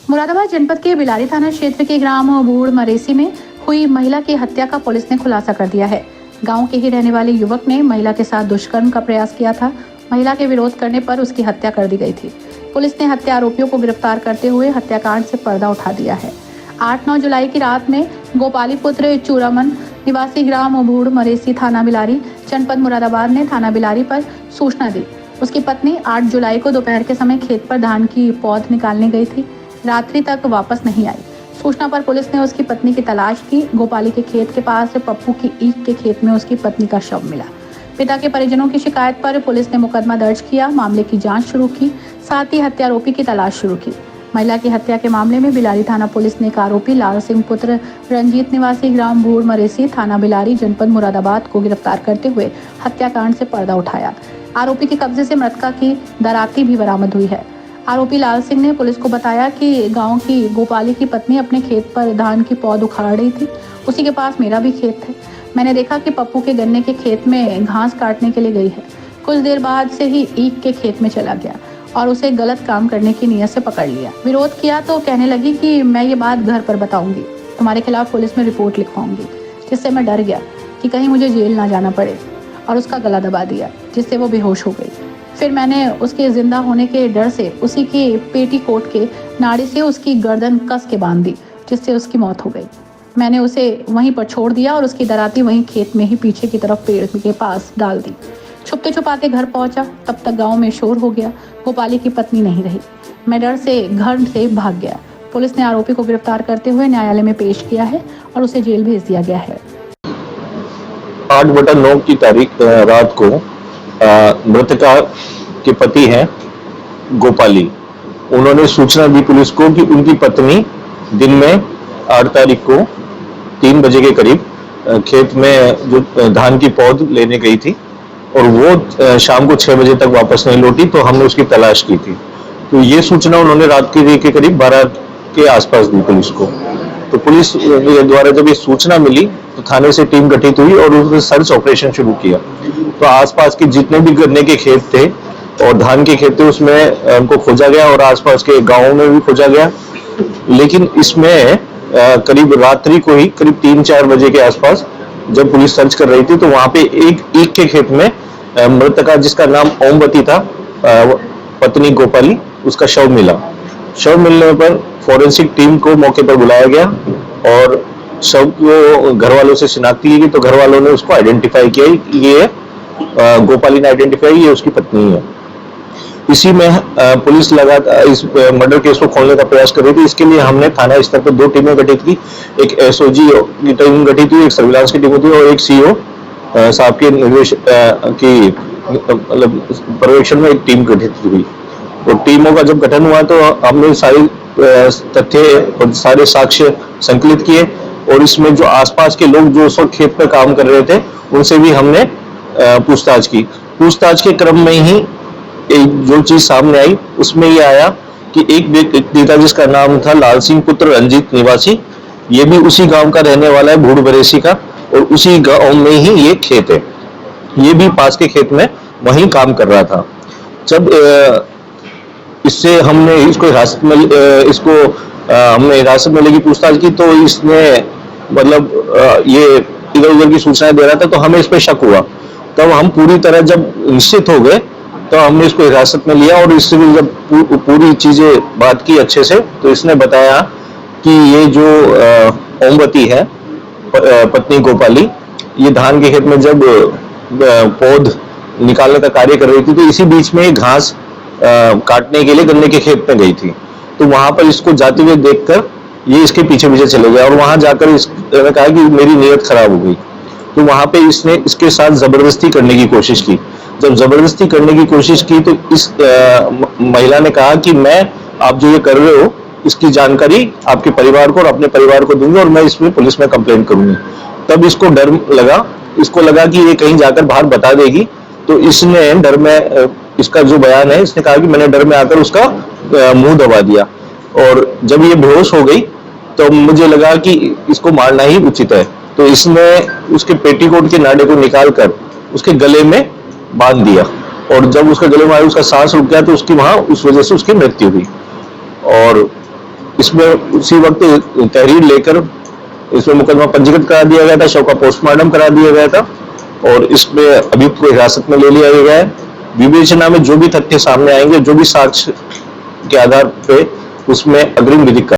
मुरादाबाद जनपद के बिलारी थाना क्षेत्र के ग्राम बूढ़ मरेसी में हुई महिला की हत्या का पुलिस ने खुलासा कर दिया है। गांव के ही रहने वाले युवक ने महिला के साथ दुष्कर्म का प्रयास किया था। महिला के विरोध करने पर उसकी हत्या कर दी गई थी। पुलिस ने हत्या आरोपियों को गिरफ्तार करते हुए हत्याकांड से पर्दा उठा दिया है। 8-9 जुलाई की रात में गोपाली पुत्र चूरामन निवासी ग्राम बूढ़ मरेसी थाना बिलारी जनपद मुरादाबाद ने थाना बिलारी पर सूचना दी। उसकी पत्नी 8 जुलाई को दोपहर के समय खेत पर धान की पौध निकालने गई थी। रात्रि तक वापस नहीं आई। सूचना पर पुलिस ने उसकी पत्नी की तलाश की। गोपाली के खेत के पास पप्पू की ईख के खेत में उसकी पत्नी का शव मिला। पिता के परिजनों की शिकायत पर पुलिस ने मुकदमा दर्ज किया, मामले की जांच शुरू की, साथ ही हत्या आरोपी की तलाश शुरू की। महिला की हत्या के मामले में बिलारी थाना पुलिस ने एक आरोपी लाल सिंह पुत्र रंजीत निवासी ग्राम बूढ़ मरेसी थाना बिलारी जनपद मुरादाबाद को गिरफ्तार करते हुए हत्याकांड से पर्दा उठाया। आरोपी के कब्जे से मृतका की दराती भी बरामद हुई है। आरोपी लाल सिंह ने पुलिस को बताया कि गांव की गोपाली की पत्नी अपने खेत पर धान की पौध उखाड़ रही थी। उसी के पास मेरा भी खेत है। मैंने देखा कि पप्पू के गन्ने के खेत में घास काटने के लिए गई है। कुछ देर बाद से ही ईख के खेत में चला गया और उसे गलत काम करने की नीयत से पकड़ लिया। विरोध किया तो कहने लगी कि मैं ये बात घर पर बताऊंगी, तुम्हारे खिलाफ पुलिस में रिपोर्ट लिखवाऊंगी। जिससे मैं डर गया कि कहीं मुझे जेल ना जाना पड़े और उसका गला दबा दिया, जिससे वो बेहोश हो गई। फिर मैंने उसके जिंदा होने के डर से उसी के पेटीकोट के नाड़ी से उसकी गर्दन कस के बांध दी, जिससे उसकी मौत हो गई। मैंने उसे वहीं पर छोड़ दिया और उसकी दराती वहीं खेत में ही पीछे की तरफ पेड़ के पास डाल दी। छुपते छुपाते घर पहुंचा, तब तक गांव में शोर हो गया। गोपाली की पत्नी नहीं रही। मैं डर से घर से भाग गया। पुलिस ने आरोपी को गिरफ्तार करते हुए न्यायालय में पेश किया है और उसे जेल भेज दिया गया है। 8/9 की तारीख रात को मृतका के पति हैं गोपाली, उन्होंने सूचना दी पुलिस को कि उनकी पत्नी दिन में 8 तारीख को 3 बजे के करीब खेत में जो धान की पौध लेने गई थी और वो शाम को 6 बजे तक वापस नहीं लौटी, तो हमने उसकी तलाश की थी। तो ये सूचना उन्होंने रात के करीब 12 के आसपास दी पुलिस को। तो पुलिस द्वारा जब ये सूचना मिली तो थाने से टीम गठित हुई और उसने सर्च ऑपरेशन शुरू किया। तो आसपास के जितने भी गन्ने के खेत थे और धान के खेत थे उसमें उनको खोजा गया और आसपास के गांवों में भी खोजा गया। लेकिन इसमें करीब रात्रि को ही करीब 3-4 बजे के आसपास जब पुलिस सर्च कर रही थी तो वहां पे एक ईख के खेत में मृतका जिसका नाम ओमवती था, पत्नी गोपाली, उसका शव मिला। शव मिलने पर फॉरेंसिक टीम को मौके पर बुलाया गया और शव को घर वालों से शिनाख्ती की गई। तो घर वालों ने उसको आइडेंटिफाई किया, ये गोपाली ने आइडेंटिफाई, ये उसकी पत्नी है। इसी में पुलिस लगातार इस मर्डर केस को खोलने का प्रयास कर रही थी। इसके लिए हमने थाना स्तर पर 2 टीमें गठित की, एक एसओजी की टीम गठित हुई, एक सर्विलांस की टीम हुई और एक सीओ साहब के निर्देश की मतलब पर्यवेक्षण में एक टीम गठित हुई। तो टीमों का जब गठन हुआ तो हमने सारी तथ्य और सारे साक्ष्य संकलित किए और इसमें जो आसपास के लोग जो उस वक्त खेत पर काम कर रहे थे उनसे भी हमने पूछताछ की। पूछताछ के क्रम में ही जो चीज सामने आई उसमें ये आया कि एक व्यक्ति था जिसका नाम था लाल सिंह पुत्र रंजीत निवासी, ये भी उसी गांव का रहने वाला है, बूढ़ मरेसी का, और उसी गांव में ही ये खेत है। ये भी पास के खेत में वहीं काम कर रहा था। जब इससे हमने इसको हिरासत में हमने हिरासत में लेके पूछताछ की तो इसने मतलब ये इधर उधर की सूचनाएं दे रहा था, तो हमें इस पे शक हुआ। तब हम पूरी तरह जब निश्चित हो गए तो हमने इसको हिरासत में लिया और इससे भी जब पूरी चीजें बात की अच्छे से, तो इसने बताया कि ये जो ओमवती है पत्नी गोपाली, ये धान के खेत में जब पौध निकालने का कार्य कर रही थी तो इसी बीच में घास काटने के लिए गन्ने के खेत में गई थी। तो वहां पर इसको जाते हुए देखकर ये इसके पीछे पीछे चले गया और वहां जाकर इसने कहा कि मेरी नीयत खराब हो गई। तो वहां पे इसने इसके साथ जबरदस्ती करने की कोशिश की। जब जबरदस्ती करने की कोशिश की तो इस महिला ने कहा कि मैं आप जो ये कर रहे हो इसकी जानकारी आपके परिवार को और अपने परिवार को दूंगी और मैं इसमें पुलिस में कंप्लेंट करूंगी। तब इसको डर लगा, इसको लगा कि ये कहीं जाकर बाहर बता देगी, तो इसने डर में, इसका जो बयान है, इसने कहा कि मैंने डर में आकर उसका मुंह दबा दिया और जब ये बेहोश हो गई तो मुझे लगा कि इसको मारना ही उचित है। तो इसने उसके पेटीकोट के नाड़े को निकालकर उसके गले में बांध दिया और जब उसके गले में उसका सांस रुक गया तो उसकी वहां उस वजह से उसकी मृत्यु हुई। और इसमें उसी वक्त तहरीर लेकर इसमें मुकदमा पंजीकृत करा दिया गया था, शव का पोस्टमार्टम करा दिया गया था और इसमें अभियुक्त को हिरासत में ले लिया गया है। विवेचना में जो भी तथ्य सामने आएंगे, जो भी साक्ष्य के आधार पे उसमें अग्रिम विधिक